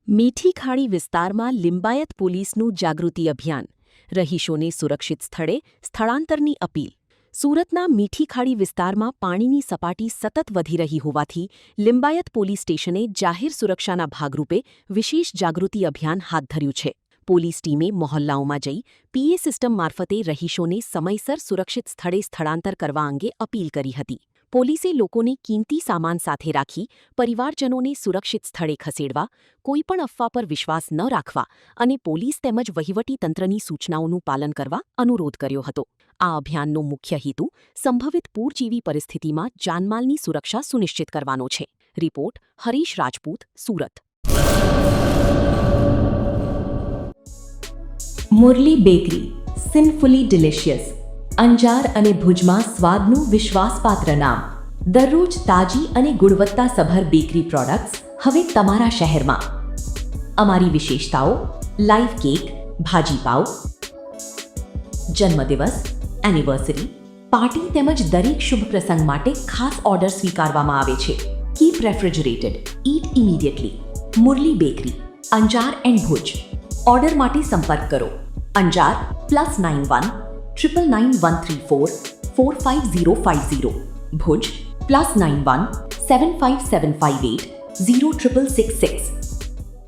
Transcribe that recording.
મીઠી ખાડી વિસ્તારમાં લિંબાયત પોલીસનું જાગૃતિ અભિયાન. રહીશોને સુરક્ષિત સ્થળે સ્થળાંતરની અપીલ. સુરતના મીઠી ખાડી વિસ્તારમાં પાણીની સપાટી સતત વધી રહી હોવાથી લિંબાયત પોલીસ સ્ટેશને જાહેર સુરક્ષાના ભાગરૂપે વિશેષ જાગૃતિ અભિયાન હાથ ધર્યું છે. પોલીસ ટીમે મહોલ્લાઓમાં જઈ પીએ સિસ્ટમ મારફતે રહીશોને સમયસર સુરક્ષિત સ્થળે સ્થળાંતર કરવા અંગે અપીલ કરી હતી. પોલીસે લોકોને કિંમતી સામાન સાથે રાખી પરિવારજનોને સુરક્ષિત સ્થળે ખસેડવા, કોઈપણ અફવા પર વિશ્વાસ ન રાખવા અને પોલીસ તેમજ વહીવટીતંત્રની સૂચનાઓનું પાલન કરવા અનુરોધ કર્યો હતો. આ અભિયાનનો મુખ્ય હેતુ સંભવિત પૂર જેવી પરિસ્થિતિમાં જાનમાલની સુરક્ષા સુનિશ્ચિત કરવાનો છે. Report Harish Rajput, Surat. Murali bakery, sinfully delicious. Anjar અને ભુજમાં સ્વાદનું વિશ્વાસપાત્ર નામ. દરરોજ તાજી અને ગુણવત્તાસભર બેકરી પ્રોડક્ટ્સ હવે તમારા શહેરમાં. અમારી વિશેષતાઓ: લાઈવ કેક, ભાજી પાવ, જન્મદિવસ, એનિવર્સરી, પાર્ટી તેમજ દરેક શુભ પ્રસંગ માટે ખાસ ઓર્ડર સ્વીકારવામાં આવે છે. Keep refrigerated, eat immediately. Murli bakery, Anjar and Bhuj. Order માટે સંપર્ક કરો. અંજાર +91 999 134 45050. ભુજ +91 75758 0666.